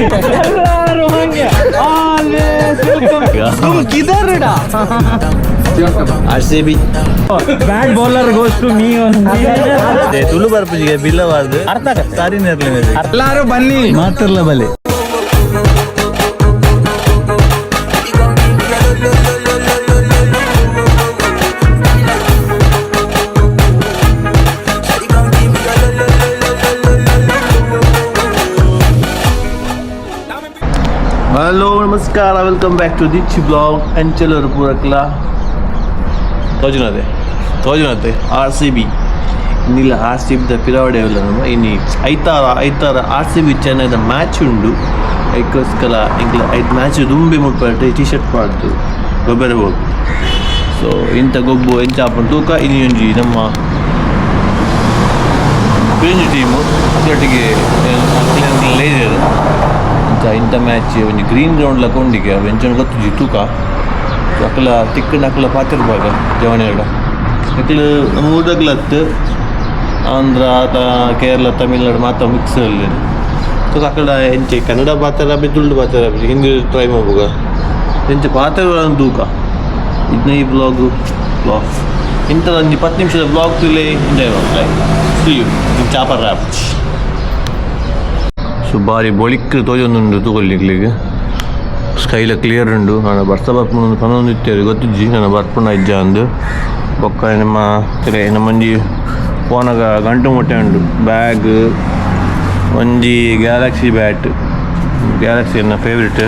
ಎಲ್ಲರೂ ಹಂಗೆ किधर RCB bat bowler goes to me Tulu ಬರ್ಪುಜಿಗೆ ಬಿಲ್ಲವಾರ್ದು ಅರ್ಥ ಆಗತ್ತೆ ಸಾರಿನ ಇರ್ಲಿ ಎಲ್ಲಾರು ಬನ್ನಿ ಮಾತ್ರಲ್ಲ ಬಲೆ ಹಲೋ ನಮಸ್ಕಾರ ವೆಲ್ಕಮ್ ಬ್ಯಾಕ್ ಟು ದಿಚ್ಚಿ ಬ್ಲಾಗ್ ಅಂಚಲೂರು ಪೂರಕ್ಲ ತೋಜುನತೆ RCB ಇನ್ನಿಲ್ಲ RCB ಪಿರಾವಡೆ ಇಲ್ಲ ನಮ್ಮ ಇನ್ನು ಐತಾರ RCB ಚೆನ್ನೈದ ಮ್ಯಾಚ್ ಉಂಡು ಅದಕ್ಕೋಸ್ಕರ ಇಂಕ್ಲ 5 ಮ್ಯಾಚ್ ದುಂಬಿ ಮುಟ್ಪಟ್ಟೆ ಟಿ ಶರ್ಟ್ ಪಾಡ್ದು ಗೊಬ್ಬರ ಹೋಗು ಸೊ ಇಂಥ ಗೊಬ್ಬು ಎಂಚಾಪನ್ ತೂಕ ಇನ್ನೊಂಜಿ ನಮ್ಮ ಪೇಂಜ್ ಟೀಮು ಅದರೊಟ್ಟಿಗೆ ಲೇಜರ್ ಇಂಥ ಮ್ಯಾಚ್ ಒಂದು ಗ್ರೀನ್ ಗ್ರೌಂಡ್ಲ ಕೊಂಡಿಗೆ ಅವು ಎಂಚನ ಗೊತ್ತು ತೂಕ ಅಕ್ಕಲ ತಿಕ್ಕಂಡು ಅಕ್ಕಲ ಪಾತಿರ್ಬಾಗ ಜವನೇರಡ ಅಕ್ಕಲು ನಮ್ಮ ಊರಗ್ಲತ್ತು ಆಂಧ್ರ ಕೇರಳ ತಮಿಳ್ನಾಡು ಮಾತ್ರ ಮಿಕ್ಸ್ ಅಲ್ಲಿ ಸೊ ಅಕ್ಕಡ ಎಂಚೆ ಕನ್ನಡ ಪಾತ್ರ ತುಳು ಪಾತ್ರ ಹಿಂದಿ ಟ್ರೈ ಮಾಡ್ಬೋಗ ಎಂಚೆ ಪಾತ್ರಗಳನ್ನು ತೂಕ ಇದನ್ನ ಈ ಬ್ಲಾಗ್ ಇಂಥ ಒಂದು 10 ನಿಮಿಷದ ಬ್ಲಾಗ್ ತಿಳಿ ಎಂಜಾಯ್ ಮಾಡಿ ಚಾಪರ್ ರ್ಯಾಪ್ ಸೊ ಬಾರಿ ಬೊಳಿಕ್ ತೋಜೊಂದುಂಡು ತಗೊಳ್ಳಿಕ್ಲಿಗೆ ಸ್ಕೈಲ ಕ್ಲಿಯರ್ ಉಂಡು ನಾನು ಬರ್ತಾ ಬರ್ಪುಂಡು ಪನೊಂದಿತ್ತೇವೆ ಗೊತ್ತಿಜ್ಜಿ ನಾನು ಬರ್ಪುಂಡ ಇಜ್ಜ ಅಂದು ಬೊಕ್ಕ ನಮ್ಮ ಮಂಜಿ ಫೋನಾಗ ಗಂಟು ಮುಟ್ಟೆ ಉಂಡು ಬ್ಯಾಗ್ ಒಂಜಿ ಗ್ಯಾಲಕ್ಸಿ ಬ್ಯಾಟ್ ಗ್ಯಾಲಕ್ಸಿ ನನ್ನ ಫೇವ್ರೆಟ್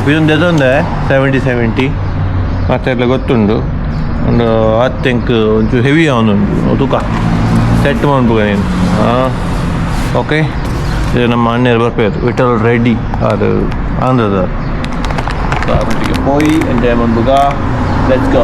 ಇದೊಂದು ಎದೊಂದೆ 70 ಮತ್ತೆ ಎಲ್ಲ ಗೊತ್ತುಂಡು ಒಂದು 10 ಒಂಚೂರು ಹೆವಿ ಅವನುಂಟು ತೂಕ ಸೆಟ್ ಮಾಡ್ಬೋಗ ನೀನು ಓಕೆ ಇದು ನಮ್ಮ ಅಣ್ಣರು ಬರ್ಬೇಕು ವಿಠಲ್ ರೆಡ್ಡಿ ಅದು ಆಂಧ್ರದ ಅವರೊಟ್ಟಿಗೆ ಹೋಗಿ ಎಂಜಾಯ್ ಮಾಡ್ಬೋಗ ಲೆಟ್ಸ್ ಗೋ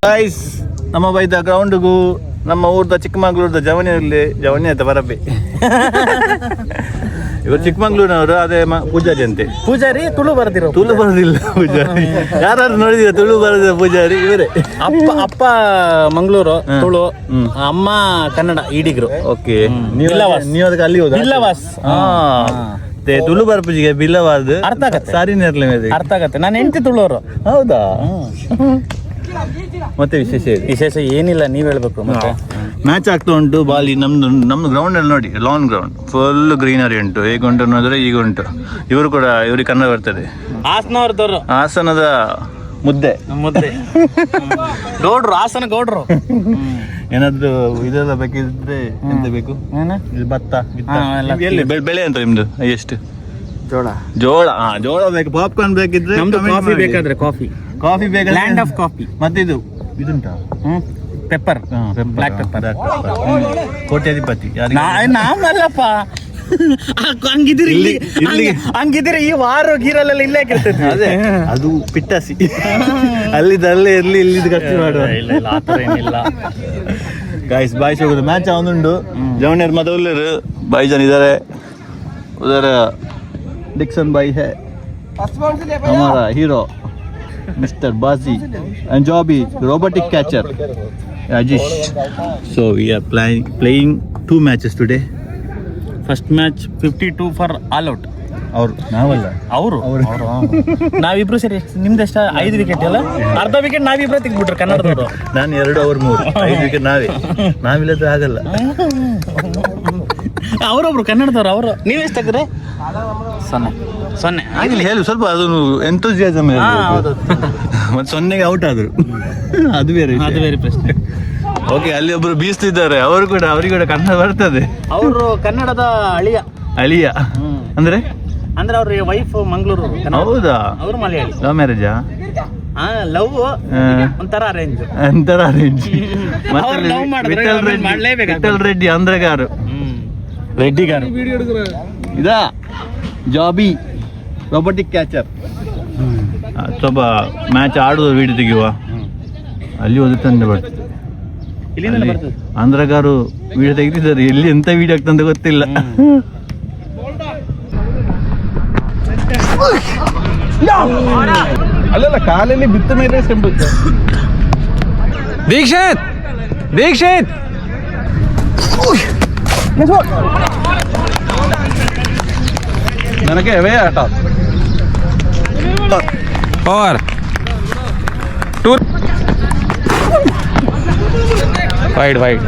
ಗೈಸ್ ನಮ್ಮ ಬೈದ ಗ್ರೌಂಡ್ಗೂ ನಮ್ಮ ಊರ್ದ ಚಿಕ್ಕಮಂಗ್ಳೂರ್ದ ಜವನಿ ಅಂತ ಬರಬೆ ಇವರು ಚಿಕ್ಕಮಂಗ್ಳೂರಿನವರು ಅದೇ ಪೂಜಾರಿ ಅಂತೆ ಪೂಜಾರಿ ತುಳು ಬರದಿಲ್ಲ ಪೂಜಾರಿ ಯಾರು ನೋಡಿದಿರ ತುಳು ಬರದಿರ ಪೂಜಾರಿ ಇವರೇ ಅಪ್ಪ ಮಂಗಳೂರು ತುಳು ಅಮ್ಮ ಕನ್ನಡ ಈಡಿಗರು ಓಕೆ ನೀವು ಅದಕ್ಕೆ ಅಲ್ಲಿ ಹೋದ ಬಿಲ್ಲವಾಸ್ ತುಳು ಬರ್ಪುಜಿಗೆ ಬಿಲ್ಲವಾದ ಅರ್ಥ ಆಗತ್ತೆ ಸಾರಿನ ಇರ್ಲಿ ಅರ್ಥ ಆಗತ್ತೆ ನಾನು ಹೆಂಡತಿ ತುಳುವರು ಹೌದಾ ಮತ್ತೆ ವಿಶೇಷ ಏನಿಲ್ಲ ನೀವ್ ಹೇಳ್ಬೇಕು ಮತ್ತೆ ಮ್ಯಾಚ್ ಆಗ್ತಾ ಉಂಟು ಬಾಲಿ ನಮ್ದು ಗ್ರೌಂಡ್ ಅಲ್ಲಿ ನೋಡಿ ಲಾನ್ ಗ್ರೌಂಡ್ ಫುಲ್ ಗ್ರೀನರಿ ಉಂಟು ಹೇಗೆ ಉಂಟು ಅನ್ನೋದ್ರೆ ಈಗ ಉಂಟು ಇವರು ಕೂಡ ಇವ್ರಿಗೆ ಕನ್ನಡ ಬರ್ತದೆ ಹಾಸನದ ಮುದ್ದೆ ಗೌಡ್ರು ಹಾಸನ ಗೌಡ್ರು ಏನಾದ್ರು ಇದೆಲ್ಲ ಬೇಕಿದ್ರೆ ಎಂತ ಬೇಕು ಭತ್ತ ಎಲ್ಲಿ ಬೆಳೆ ಅಂತ ನಿಮ್ದು ಎಷ್ಟು ಜೋಳ ಬೇಕು ಪಾಪ್ಕಾರ್ನ್ ಬೇಕಿದ್ರೆ ಕಾಫಿ ಬೇಕಾದ್ರೆ ಕಾಫಿ ಬೇಕಾದ್ರೆ ಲ್ಯಾಂಡ್ ಆಫ್ ಕಾಫಿ ಮತ್ತೆ ಇದುಂಟಾ ಪೆಪ್ಪರ್ ಬ್ಲಾಕ್ ಪೆಪ್ಪರ್ ಕೋಟ್ಯಾಧಿಪತಿ ನಾವಲ್ಲಪ್ಪ ಹಂಗಿದ್ರೆ ಈ ವಾರ ಗೀರಲ್ಲೆಲ್ಲ ಇಲ್ಲೇ ಕೇಳ್ತೈತಿ ಅದೇ ಅದು ಪಿಟ್ಟಾಸಿ ಅಲ್ಲೇ ಇರ್ಲಿ ಇಲ್ಲಿದ್ದು ಖರ್ಚು ಮಾಡುವ ಗಾಯ್ಸ್ ಬಾಯ್ಸ್ ಹೋಗುದು ಮ್ಯಾಚ್ ಅವನುಂಡು ಜವನಿಯರ್ ಮದವಲ್ಲರು ಬಾಯಿ ಜನ ಇದ್ದಾರೆ ಉದರ डिक्सन भाई है हमारा हीरो मिस्टर बाजी and Jobby robotic catcher Rajesh. So we are playing 2 matches today. First match 52 for all out. ಅವರು ನಾವಲ್ಲ ಅವರು ನಾವಿಬ್ರು ಸರಿ ನಿಮ್ದು ಎಷ್ಟ 5 ವಿಕೆಟ್ ಅಲ್ಲ ಅರ್ಧ ವಿಕೆಟ್ ನಾವಿಬ್ರು ತೆಗ್ಬಿಟ್ರು ಕನ್ನಡದವರು ನಾನು 2 over 3 5 ವಿಕೆಟ್ ನಾವಿಲ್ಲದ್ರೆ ಆಗಲ್ಲ ಅವರೊಬ್ರು ಕನ್ನಡದವ್ರು ಅವರು ನೀವೆಷ್ಟಾಗ್ರೆ 0 ಆಗಿಲ್ಲ ಹೇಳು ಸ್ವಲ್ಪ ಅದನ್ನು ಎಂತೂಸಿಯಾಸಮ್ ಮತ್ತೆ 0ಗೆ ಔಟ್ ಆದ್ರು ಅದು ಬೇರೆ ಪ್ರಶ್ನೆ ಓಕೆ ಅಲ್ಲಿ ಒಬ್ರು ಬೀಸ್ತಿದ್ದಾರೆ ಅವ್ರಿಗೆ ಕೂಡ ಕನ್ನಡ ಬರ್ತದೆ ಅವರು ಕನ್ನಡದ ಅಳಿಯ ಅಂದ್ರೆ ಅಂದ್ರೆ ಅವ್ರ ವೈಫ್ ಮಂಗಳೂರು, ಹೌದಾ? ಅವ್ರು ಮಲಯಾಳಿ. ಲವ್ ಮ್ಯಾರೇಜಾ? ಲವ್ ಒಂಥರ ಅರೇಂಜ್. ವಿಠಲ್ ರೆಡ್ಡಿ ಅಂದ್ರೆ ಗಾರು, ರೆಡ್ಡಿ ಗಾರು. ಇದಾ ಜಾಬಿ ರೋಬೋಟಿಕ್ ಕ್ಯಾಚರ್. ಸ್ವಲ್ಪ ಮ್ಯಾಚ್ ಆಡುದು ವಿಡಿಯೋ ತೆಗೆಯುವ, ಅಲ್ಲಿ ಹೋದ ತಂದೆ ಬರ್ತದೆ. ಆಂಧ್ರಗಾರು ವಿಡಿಯೋ ತೆಗಿತಿದ್ದಾರೆ, ಎಲ್ಲಿ ಎಂತ ವಿಡಿಯೋ ಆಗ್ತಂತ ಗೊತ್ತಿಲ್ಲ. ಅಲ್ಲಲ್ಲ, ಕಾಲಲ್ಲಿ ಬಿತ್ತ ಮೇಲೆ ಸಂಬುತ್ತೆ. ದೀಕ್ಷಿತ್ ದೀಕ್ಷಿತ್ ನನಗೆ ಅವೇ ಆಟ. और टूर वाइड वाइड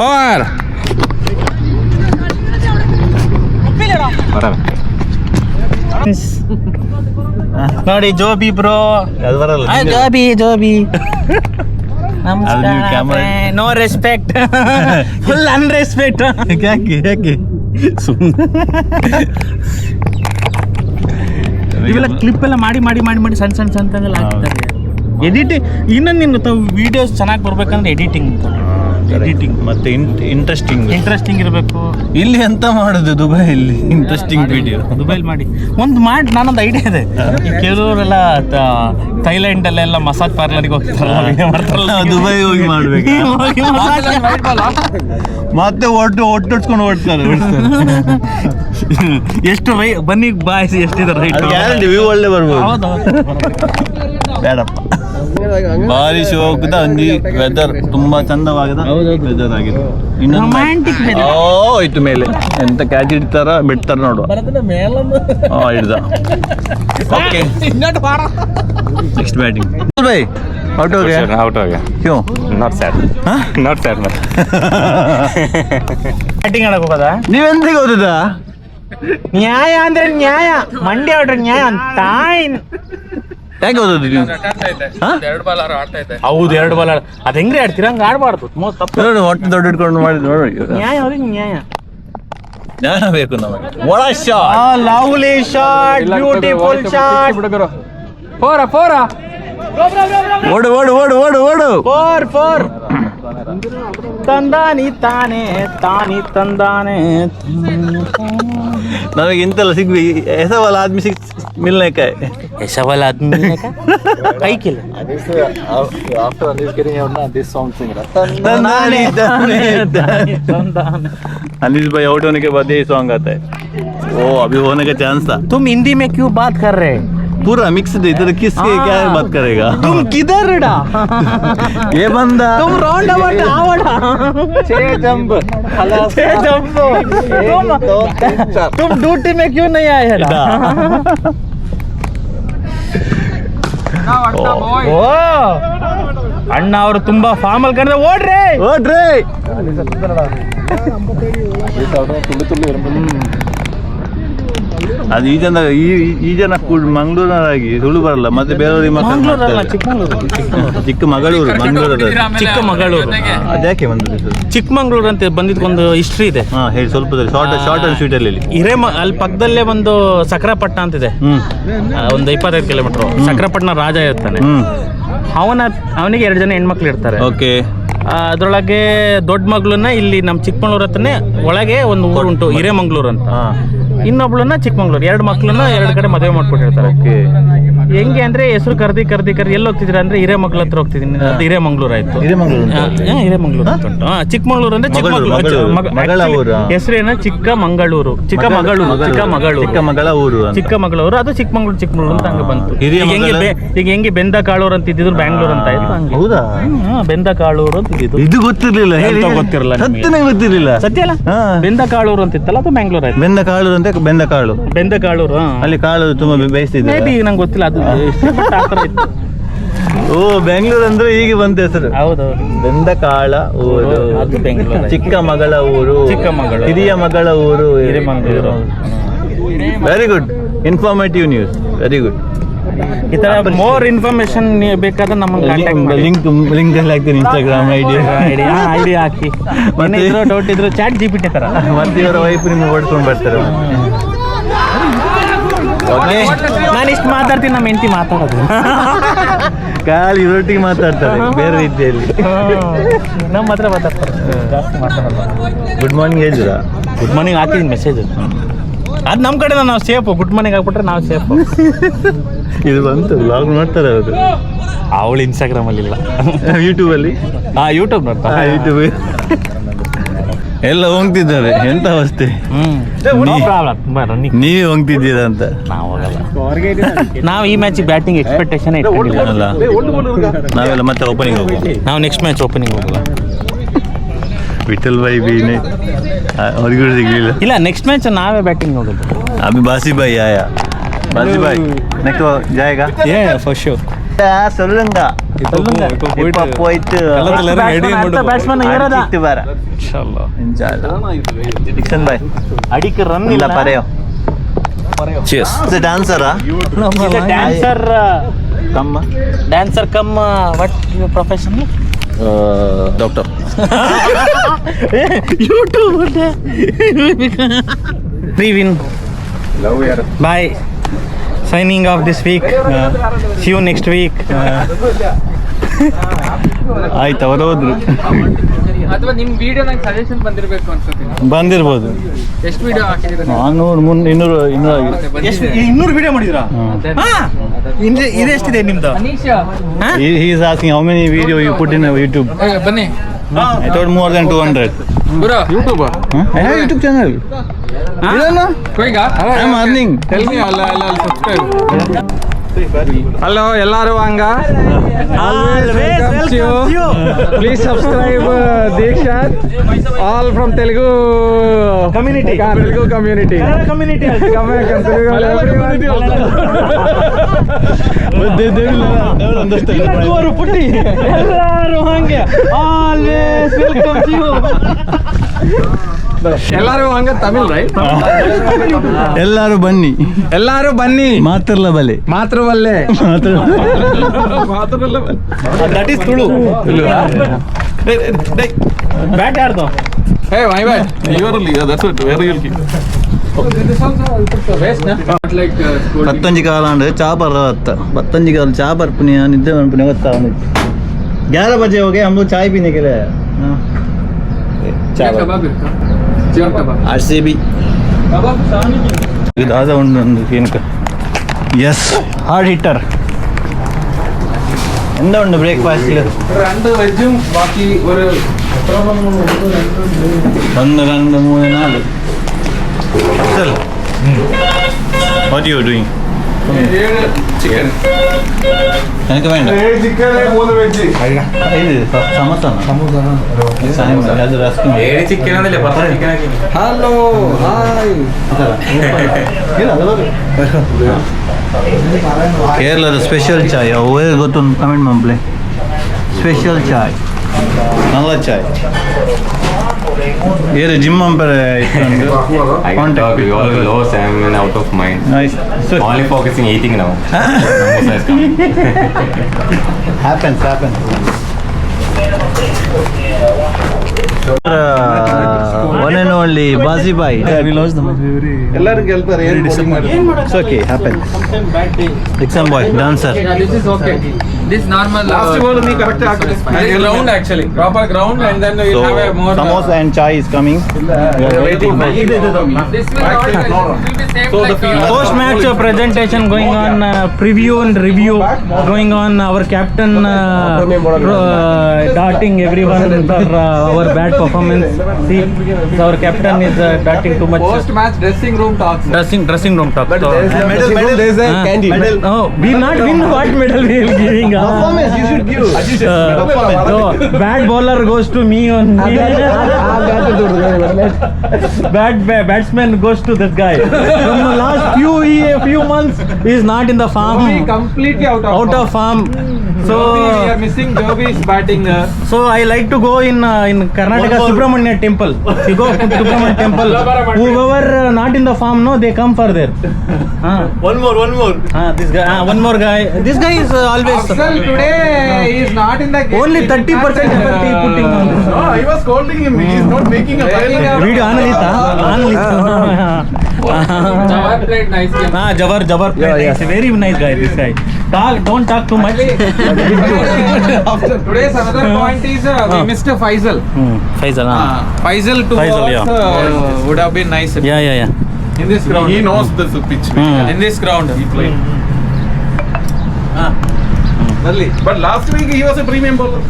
और ನೋಡಿ ಜೋಬಿ ಬ್ರೋ, ಅದು ಬರಲ್ಲ. ಜೋಬಿ ಅದು ನೀವು camera- no respect, full unrespect. ಯಾಕೆ ಇವೆಲ್ಲ ಕ್ಲಿಪ್ ಎಲ್ಲ ಮಾಡಿ ಮಾಡಿ ಮಾಡಿ ಮಾಡಿ ಸಣ್ಣ ಸಣ್ಣ ಸಣ್ಣ ಹಾಕ್ತಾರೆ. ಎಡಿಟಿಂಗ್ ಇನ್ನೊಂದು ನಿನ್ನ ವಿಡಿಯೋಸ್ ಚೆನ್ನಾಗಿ ಬರ್ಬೇಕಂದ್ರೆ ಎಡಿಟಿಂಗ್ ಮತ್ತೆ ಇಂಟ್ರೆಸ್ಟಿಂಗ್ ಇರಬೇಕು. ಇಲ್ಲಿ ಎಂತ ಮಾಡುದು ದುಬೈಯಲ್ಲಿ ಇಂಟ್ರೆಸ್ಟಿಂಗ್ ವಿಡಿಯೋ ದುಬೈಲ್ ಮಾಡಿ ನಾನೊಂದು ಐಡಿಯಾ ಇದೆ. ಈ ಕೆಲವರೆಲ್ಲ ಥೈಲ್ಯಾಂಡ್ ಅಲ್ಲೆಲ್ಲ ಮಸಾಜ್ ಪಾರ್ಲರ್ಗೆ ಹೋಗ್ತಾರಲ್ಲ, ದುಬೈ ಹೋಗಿ ಮಾಡ್ಬೇಕು. ಮತ್ತೆ ಒಟ್ಟೊಡ್ಸ್ಕೊಂಡು ಓಡ್ತಾರೆ. ಎಷ್ಟು ಬನ್ನಿ ಬಾಯ್ಸಿ ಎಷ್ಟಿದೆ ರೈಟ್, ವ್ಯೂ ಒಳ್ಳೆ ಬರ್ಬೋದು. ಹೌದೌದು. ಬೇಡಪ್ಪ, ಬಾರಿ ಶೋಕದ ಒಂಜಿ ವೆದರ್ ತುಂಬಾ ಚಂದವಾಗದ ವೆದರ್ ಆಗಿದೆ. Romantic weather. ಹೋಯ್ತು ಮೇಲೆ ಎಂತ ಕ್ಯಾಚ್ ಹಿಡ್ತಾರ ಬಿಡ್ತಾರ ನೋಡುವ. ಹಿಡ್ದ. Okay, next batting bye. Out हो गया? आउट हो गया. क्यों? नॉट सैड, नॉट सैड मत. ಬ್ಯಾಟಿಂಗ್ ಆಡಕ್ ಹೋಗೋದ? ನೀವೆಂದಿಗೆ ಓದುದಾ? ನ್ಯಾಯ ಅಂದ್ರೆ ನ್ಯಾಯ, ಮಂಡ್ಯ ಆಡ್ರೆ ನ್ಯಾಯ ಅಂತ. ಯಾಕೆ ಓದೋದು ನೀವು? ಹೌದು, 2 ಬಾಲ್ ಅದ್ ಹೆಂಗ್ರಿ ಆಡ್ತೀರಾ? ಹಂಗ ಆಡ್ಬಾರ್ದು, ತಪ್ಪು. ನೋಡಿ ಹೊಟ್ಟೆ ದೊಡ್ಡ ಇಟ್ಕೊಂಡು ಮಾಡಿ ನೋಡಿ. ನ್ಯಾಯ ಅವ್ರಿಗೆ ನ್ಯಾಯ. ಜ್ಞಾನ ಬೇಕು ನಮಗೆ. ಒಳ shot, lovely shot, beautiful shot. फोरा ಓಡು ಓಡು ಓಡು ಓಡು ಓಡು. 4 ತಂದಾನಿ ತಾನೆ ತಾನಿ ತಂದಾನೆ. ನಮಗೆ ಇಂತೆಲ್ಲ ಸಿಗ್ವಿ. ಎಸವಲ್ಲ ಆದ್ಮಿ ಮಿಲ್ನೆ ಕಾಯ್. ಸವಾಲ್ ಆದ್ಮೇಲೆ ಕೈ ಕಿಲ್ಲ. after this getting out now this song sing ತಂದಾನಿ Anis भाई आउट होने के बाद ये सॉन्ग आता है. ओ अभी होने का चांस था. तुम हिंदी में क्यों बात कर रहे? पूरा मिक्स है इधर. किसके क्या बात करेगा? तुम किधर डा? ये बंदा तुम राउंड अबाउट आवड़ा. 6 जंप तुम ड्यूटी में क्यों नहीं आए? ಓ ಅಣ್ಣ ಅವರು ತುಂಬಾ ಫಾರ್ಮಲ್ ಕಂಡ್ರೆ ಓಡ್ರಿ ಓಡ್ರಿ. ಅದು ಈ ಜನ ಮಂಗಳೂರಾಗಿ ಸುಳ್ಳು ಬರಲ್ಲ. ಮತ್ತೆ ಬೇರೆಯವ್ರಿಗೆ ಚಿಕ್ಕಮಗಳೂರು ಚಿಕ್ಕಮಗಳೂರು ಅದ್ಯಾಕೆ ಬಂದದ್ದು? ಚಿಕ್ಕಮಗಳೂರು ಅಂತ ಬಂದಿದ್ಕೊಂದು ಹಿಸ್ಟ್ರಿ ಇದೆ. ಹಾ ಹೇಳಿ, ಸ್ವಲ್ಪ ಶಾರ್ಟ್ ಅಂಡ್ ಸ್ವೀಟ್ ಅಲ್ಲಿ. ಅಲ್ಲಿ ಪಕ್ಕದಲ್ಲೇ ಒಂದು ಸಕ್ರಪಟ್ಟಣ ಅಂತಿದೆ. ಒಂದು 25 ಕಿಲೋಮೀಟರ್. ಸಕ್ರಪಟ್ಟಣ ರಾಜ ಇರ್ತಾನೆ. ಅವನಿಗೆ 2 ಜನ ಹೆಣ್ಮಕ್ಳು ಇರ್ತಾರೆ. ಓಕೆ. ಅದ್ರೊಳಗೆ ದೊಡ್ಡ ಮಗಳನ್ನ ಇಲ್ಲಿ ನಮ್ಮ ಚಿಕ್ಕಮಗಳೂರು ಹತ್ರನೇ ಒಳಗೆ ಒಂದು ಊರು ಉಂಟು, ಹಿರೇಮಂಗ್ಳೂರು ಅಂತ. ಇನ್ನೊಬ್ಳನ್ನ ಚಿಕ್ಕಮಂಗ್ಳೂರು. 2 ಮಕ್ಳನ್ನ 2 ಕಡೆ ಮದುವೆ ಮಾಡ್ಕೊಟ್ಟಿರ್ತಾರೆ. ಹೆಂಗೆ ಅಂದ್ರೆ ಹೆಸರು ಕರ್ದಿ ಎಲ್ಲಿ ಹೋಗ್ತಿದ್ರ ಅಂದ್ರೆ ಹಿರೇಮಂಗ್ಳೂರ್ ಹತ್ರ ಹೋಗ್ತಿದ್ದೀನಿ. ಅದು ಹಿರೇಮಂಗ್ಳೂರ್ ಆಯ್ತು. ಹಿರೇಮಂಗ್ಳೂರು ಅಂತ ಉಂಟು. ಚಿಕ್ಕಮಂಗ್ಳೂರು ಅಂದ್ರೆ ಹೆಸರೇನ ಚಿಕ್ಕಮಗಳೂರು. ಚಿಕ್ಕಮಗಳೂರು ಅದು ಚಿಕ್ಕಮಗಳೂರು ಅಂತ ಹಂಗೆ ಬಂತು. ಈಗ ಹೆಂಗೆ ಬೆಂದ ಕಾಳೂರು ಅಂತ ಇದ್ದಿದ್ರು ಬ್ಯಾಂಗ್ಳೂರ್ ಅಂತ ಆಯ್ತು. ಹೌದಾ? ಬೆಂದ ಕಾಳೂರು ಅಂತ ಇದ್ದಿದ್ದು. ಇದು ಗೊತ್ತಿರ್ಲಿಲ್ಲ. ಗೊತ್ತಿರ್ಲಿಲ್ಲ. ಸತ್ಯ ಅಲ್ಲ? ಬೆಂದ ಕಾಳೂರು ಅಂತ ಇತ್ತಲ್ಲ, ಅದು ಬ್ಯಾಂಗ್ಳೂರ್ ಆಯ್ತು. ಬೆಂದ ಕಾಳು ಅಲ್ಲಿ ಕಾಳು ತುಂಬಾ ಬೇಯಿಸ್ತಿದ್ದೆ. ನಂಗೆ ಗೊತ್ತಿಲ್ಲ ಅದು. ಓ, ಬೆಂಗಳೂರು ಅಂದ್ರೆ ಹೀಗೆ ಬಂತ ಹೆಸರು. ಹೌದೌದು, ಬೆಂದ ಕಾಳ ಊರು, ಅದು ಬೆಂಗಳೂರು. ಚಿಕ್ಕಮಗಳ ಊರು, ಹಿರಿಯ ಮಗಳ ಊರು, Hiremangaluru. Very good, informative news, very good. ಈ ತರ ಮೋರ್ ಇನ್ಫಾರ್ಮೇಶನ್ ಬೇಕಾದ್ರೆ ನಮ್ಮನ್ನು ಕಾಂಟ್ಯಾಕ್ಟ್ ಮಾಡಿ. ಲಿಂಕ್ ಎಲ್ಲ ಹಾಕ್ತೀನಿ ಇನ್ಸ್ಟಾಗ್ರಾಮ್ ಐಡಿ ಹಾಕಿ ಮತ್ತೆ ಡೌಟ್ ಇದ್ರು ಚಾಟ್ GPT ತರ ಮತ್ತೆ ಇವರ ವೈಫ್ ನಿಮ್ಗೆ ಓಡ್ಕೊಂಡು ಬರ್ತಾರೆ. ನಾನು ಇಷ್ಟು ಮಾತಾಡ್ತೀನಿ, ನಮ್ಮ ಹೆಂಡತಿ ಮಾತಾಡೋದು ಖಾಲಿ ಇವರೊಟ್ಟಿಗೆ ಮಾತಾಡ್ತಾರೆ ಬೇರೆ ರೀತಿಯಲ್ಲಿ. ನಮ್ಮ ಹತ್ರ ಮಾತಾಡ್ತಾರೆ, ಜಾಸ್ತಿ ಮಾತಾಡೋದು. ಗುಡ್ ಮಾರ್ನಿಂಗ್ ಹೇಳಿದ್ರಾ? ಗುಡ್ ಮಾರ್ನಿಂಗ್ ಹಾಕಿದ್ದೀನಿ ಮೆಸೇಜ್. ಅದು ನಮ್ಮ ಕಡೆ ನಾವು ಸೇಫು. ಗುಡ್ ಮಾರ್ನಿಂಗ್ ಹಾಕ್ಬಿಟ್ರೆ ನಾವು ಸೇಫು. ಇದು ಬಂತು ಬ್ಲಾಗ್ ನೋಡ್ತಾರೆ ಅವರು. ಅವಳು ಇನ್ಸ್ಟಾಗ್ರಾಮಲ್ಲಿ ಇಲ್ಲ, ಯೂಟ್ಯೂಬಲ್ಲಿ. ಯೂಟ್ಯೂಬ್ ನೋಡ್ತಾ. ಯೂಟ್ಯೂಬ್ ಎಲ್ಲ ಹೋಗ್ತಿದ್ದಾರೆ. ಎಂತ ಅವಸ್ಥೆ. ನೀವೇ ಹೋಗ್ತಿದ್ದೀರಾ ಅಂತ. ನಾವು ಹೋಗಲ್ಲ. ನಾವು ಈ ಮ್ಯಾಚಿಗೆ ಬ್ಯಾಟಿಂಗ್ ಎಕ್ಸ್ಪೆಕ್ಟೇಷನ್ ಇಟ್ಕೊಂಡಿಲ್ಲ. ನಾವೆಲ್ಲ ಮತ್ತೆ ಓಪನಿಂಗ್ ಹೋಗ್ಬೋದು. ನಾವು ನೆಕ್ಸ್ಟ್ ಮ್ಯಾಚ್ ಓಪನಿಂಗ್ ಹೋಗಲ್ಲ. ವಿಠಲ್ ಭಾई भी नहीं ಅವ್ರಿಗೂ ಸಿಗಲಿಲ್ಲ. ಇಲ್ಲ, ನೆಕ್ಸ್ಟ್ ಮ್ಯಾಚ್ ನಾವೇ ಬ್ಯಾಟಿಂಗ್ ಹೋಗೋದು. अभी बासी भाई आया. बासी भाई नेक्स्ट जाएगा. For sure. சொல்லுங்க இப்ப போயிட்டு ಬ್ಯಾಟ್ಸ್ಮನ್ ಇರೋದ வர இன்ஷாஅல்லாஹ் டிக்சன் भाई ಅಡಿಕೆ ರನ್ ಇಲ್ಲ ಇಲ್ಲ. ಪರೆಯೋ cheers. ಇದು ಡ್ಯಾನ್ಸರಾ? ಡ್ಯಾನ್ಸರ್ ಕಮ್ಮ dancer come what profession? Doctor. YouTube win boy. Signing off this week. See you next week. ಆಯ್ತು, ಅವರು ಹೋದ್ರು. ಅಥವಾ ನಿಮ್ ವಿಡಿಯೋ ನಂಗೆ ಸಜೆಷನ್ ಬಂದಿರಬೇಕು ಅನ್ಸುತ್ತೆ. ಬಂದಿರ್ಬೋದು. ಎಷ್ಟು ವಿಡಿಯೋ ಹಾಕಿದ್ದೀರಾ? 400 200 ಎಷ್ಟು 200 ವಿಡಿಯೋ ಮಾಡಿದ್ರಾ? ಇದೆಷ್ಟಿದೆ ನಿಮ್ದು? Anisha he is asking how many video you put in YouTube. ಬನ್ನಿ. I thought more than 200. ಗುರು YouTube I have YouTube channel. ಕೊಯ್ಗಾ I am earning. Tell me ಅಲ್ಲ ಸಬ್ಸ್ಕ್ರೈಬ್. ಹಲೋ ಎಲ್ಲರೂ ವಾಂಗ. ಪ್ಲೀಸ್ ಸಬ್ಸ್ಕ್ರೈಬ್ ದೀಕ್ಷಾತ್ all from Telugu community. Telugu community. ಪುಟ್ಟಿ ಎಲ್ಲರೂ ಹಂಗೆ ಆಲ್ವೇಸ್ ವೆಲ್ಕಮ್ ಟು ಯು. ಎಲ್ಲರೂ ಹಂಗ ತಮಿಳ್ ರೈಟ್. ಎಲ್ಲರೂ ಬನ್ನಿ, ಎಲ್ಲರೂ ಬನ್ನಿ. ಮಾತ್ರಲ್ಲ ಬಲೆ, ಮಾತ್ರವಲ್ಲೇ ದಟ್ ಈಸ್ ತುಳು. ಬ್ಯಾಟ್ ಯಾರ್ದು? ಹೇ ಮೈ ಬ್ಯಾಡ್. പത്തഞ്ച് കാലാണ്ട് चापर रहता. 15 काल चापर पुनिया निद्रे पुनिया होता. 11 बजे हो गए हम लोग चाय पीने के लिए. RCB ಇದಾದ ಒಂದು ಏನಕ್ಕ. Yes, hard hitter. ಎಂತ ಉಂಟು ಬ್ರೇಕ್ಫಾಸ್ಟ್? 2 വെജും ബാക്കി ഒരു 1 2 3 4. Sir, what are you doing? 7 chicken. എനിക്ക് വേണ്ട. 7 ചിക്കൻ 3 വെജ്. ഇത് സമോസ അത് ರಸ್ಕ್ 7 ಚಿಕನ್ ಅಂದ್ರೆ 10 ಚಿಕನ್ ಹಾಕಿ. Hello hi. ಕೇರಳದ ಸ್ಪೆಷಲ್ ಚಾಯ್ ಅವೇ ಗೊತ್ತೊಂದು ಕಮೆಂಟ್ ಮಾಡ್ಲೆ. ಸ್ಪೆಷಲ್ ಚಾಯ್, നല്ല ಚಾಯ್. ಏರು ಜಿಮ್ ಅಂಪರೆ I can talk with all the lows. I'm out of mind. Only focusing eating now. Samosa is coming. happens. One and only Bazi bhai. We lost the ಎಲ್ಲರೂ ಗೆಲ್ತಾರೆ. It's okay, happens. Dixon boy, dancer. This is okay. This normal. Last ball ni correct hakide. Ground actually. Proper ground and then you So, have a more. samosa and chai is coming. We are waiting for This will be same like. Post match presentation going on, preview and review going on. Our captain darting everyone for our bad performance. See, our captain is darting too much. Post match dressing room talks. Dressing room talk. Medal. There's a candy. Oh, we not win. What medal we will giving? Performance, you should give. Bad bowler goes to me only. Bad batsman goes to that guy. From the last few months, he is not in the farm. Completely out of farm. So we are missing Joby's batting. So I like to go in Karnataka Subramanya temple. You go to Subramanya temple. Whoever not in the farm, no, they come for there. One more. This guy, one more guy. This guy is always Afzal today is not in the game. only 30% effort he putting on this. No, I was scolding him. He is not making a final. Video Analita. Jawar played nice game. Jawar played nice. Very nice guy. This guy. Don't talk too much. Today's another point is we missed Faisal. Faisal. Faisal to Faisal, us yeah. would have been nice Yeah. in this ground. He knows this pitch. In this ground. He played. But last week he was a premium bowler.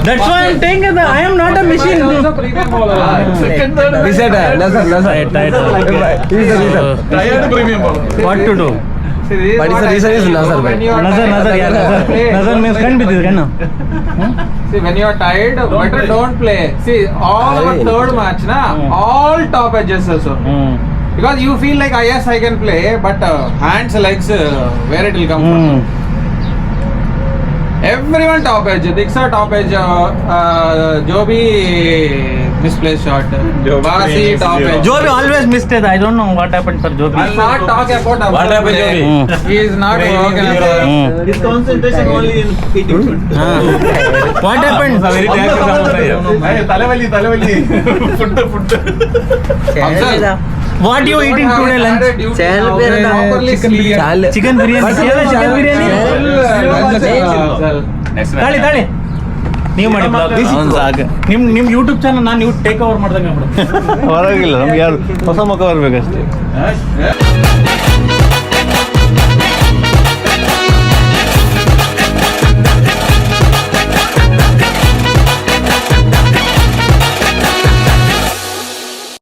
That's why I'm saying that I am not a machine. Second, third. Tired premium bowler. What to do? But the reason is Nazar. Nazar means can be this, can. See, when you are tired, better don't play. See, all our third match, all top edges also. Because you feel like, yes, I can play, but hands, legs, where it will come from? Everyone top edge. Diksha top edge. Joby misplaced shot. Basi top edge. Joby always missed it. I don't know what happened for Joby. I'll not talk about Afzal What happened, today. Joby? He is not working. His concentration only in eating food. What happened? Talavali. Food. Afzal, What you eating today lunch? Chicken biryani. Chicken biryani. Next ತಾಳಿ ನೀವು ಮಾಡಿ blog ನಿಮ್ YouTube channel ನಾನು ನೀವು take over ಮಾಡ್ದಂಗೆ ಹೊರಗಿಲ್ಲ ನಮ್ಗೆ ಯಾರು ಹೊಸ ಮುಖ ಬರ್ಬೇಕಷ್ಟೇ